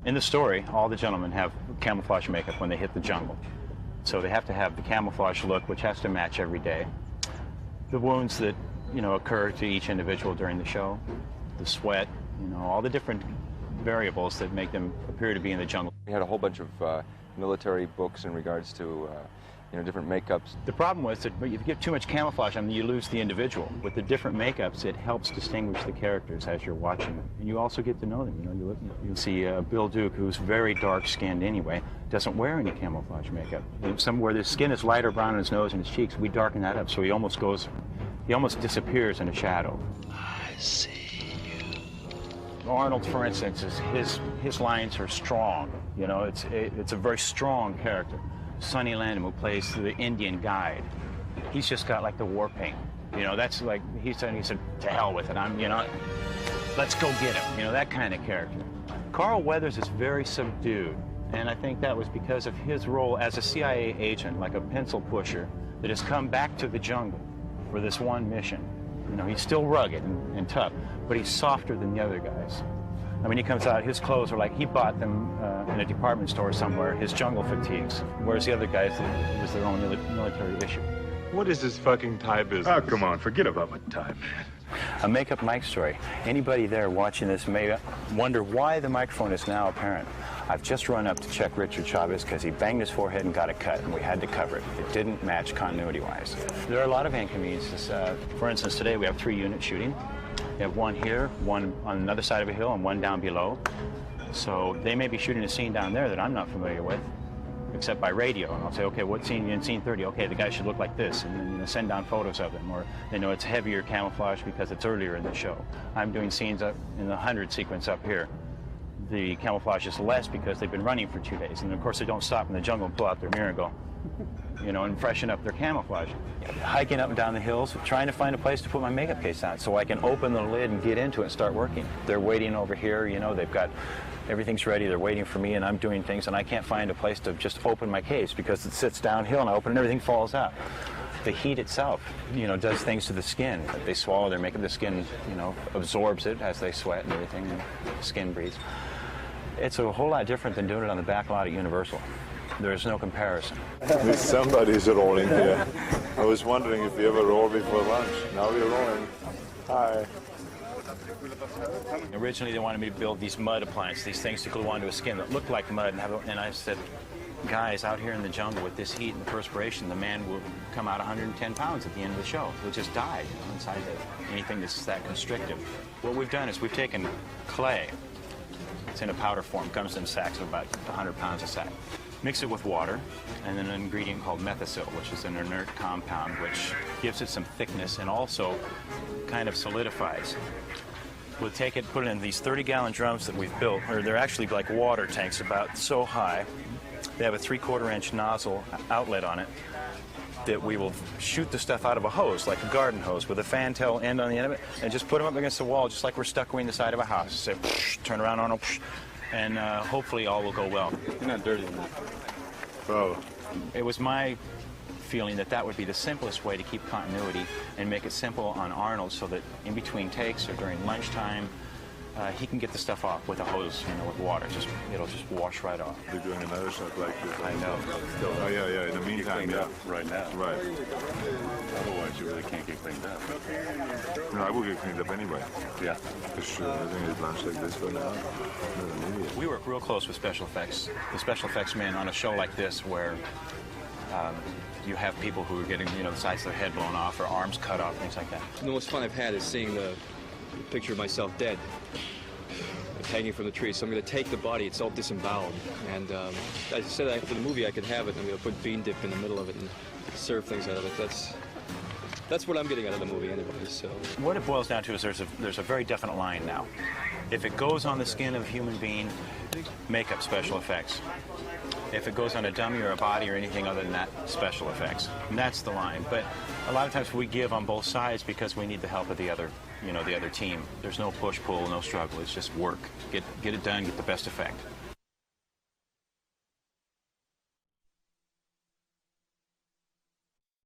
In the story, all the gentlemen have camouflage makeup when they hit the jungle. So they have to have the camouflage look, which has to match every day. The wounds that, occur to each individual during the show, the sweat, all the different variables that make them appear to be in the jungle. We had a whole bunch of military books in regards to different makeups. The problem was that if you get too much camouflage on them, you lose the individual. With the different makeups, it helps distinguish the characters as you're watching them. And you also get to know them. You'll see Bill Duke, who's very dark-skinned anyway, doesn't wear any camouflage makeup. Somewhere the skin is lighter brown on his nose and his cheeks, we darken that up, so he almost disappears in a shadow. I see you. Arnold, for instance, his lines are strong. It's a very strong character. Sonny Landham, who plays the Indian guide, he's just got like the war paint. That's like he said, to hell with it. Let's go get him. That kind of character. Carl Weathers is very subdued, and I think that was because of his role as a CIA agent, like a pencil pusher that has come back to the jungle for this one mission. He's still rugged and tough, but he's softer than the other guys. He comes out, his clothes are like he bought them in a department store somewhere, his jungle fatigues, whereas the other guys, it was their own military issue. What is this fucking tie business? Oh, come on, forget about my tie, man. A Makeup Mike story. Anybody there watching this may wonder why the microphone is now apparent. I've just run up to check Richard Chavez because he banged his forehead and got it cut, and we had to cover it. It didn't match continuity-wise. There are a lot of inconveniences. For instance, today we have 3 units shooting. We have one here, one on another side of a hill, and one down below. So they may be shooting a scene down there that I'm not familiar with, except by radio. And I'll say, okay, what scene? You're in scene 30. Okay, the guy should look like this. And then send down photos of them. Or they know it's heavier camouflage because it's earlier in the show. I'm doing scenes up in the 100 sequence up here. The camouflage is less because they've been running for 2 days. And of course, they don't stop in the jungle and pull out their mirror and go, and freshen up their camouflage. Hiking up and down the hills, trying to find a place to put my makeup case on so I can open the lid and get into it and start working. They're waiting over here, they've got everything's ready, they're waiting for me, and I'm doing things, and I can't find a place to just open my case because it sits downhill and I open and everything falls out. The heat itself, does things to the skin. If they swallow their makeup, the skin, absorbs it as they sweat and everything, and the skin breathes. It's a whole lot different than doing it on the back lot at Universal. There's no comparison. Somebody's rolling here. I was wondering if we ever roll before lunch. Now we're rolling. Hi. Originally, they wanted me to build these mud appliances, these things to glue onto a skin that looked like mud. And I said, guys, out here in the jungle with this heat and the perspiration, the man will come out 110 pounds at the end of the show. He'll just die inside anything that's that constrictive. What we've done is we've taken clay. It's in a powder form, comes in sacks of about 100 pounds a sack. Mix it with water, and then an ingredient called methacil, which is an inert compound which gives it some thickness and also kind of solidifies. We'll take it, put it in these 30-gallon drums that we've built, or they're actually like water tanks about so high. They have a 3/4-inch nozzle outlet on it that we will shoot the stuff out of a hose, like a garden hose, with a fantail end on the end of it, and just put them up against the wall, just like we're stuccoing the side of a house. Say, turn around, Arnold, and hopefully all will go well. You're not dirty enough. Bro. It was my feeling that that would be the simplest way to keep continuity and make it simple on Arnold so that in between takes or during lunchtime, he can get the stuff off with a hose, with water. It'll just wash right off. They're doing another shot like this. I know. Oh, yeah. In the meantime, yeah. Right now. Right. Otherwise, you really can't get cleaned up. No, I will get cleaned up anyway. Yeah. For sure. I think it's lunch like this right now. I'm not an idiot. We work real close with special effects. The special effects men on a show like this where you have people who are getting, the sides of their head blown off or arms cut off, things like that. The most fun I've had is seeing the picture of myself dead, hanging from the tree. So I'm going to take the body, it's all disemboweled. And as I said, after the movie I could have it, I'm going to put bean dip in the middle of it and serve things out of it. That's what I'm getting out of the movie anyway, so. What it boils down to is there's a very definite line now. If it goes on the skin of a human being, makeup, special effects. If it goes on a dummy or a body or anything other than that, special effects. And that's the line. But a lot of times we give on both sides because we need the help of the other, the other team. There's no push-pull, no struggle. It's just work. Get it done, get the best effect.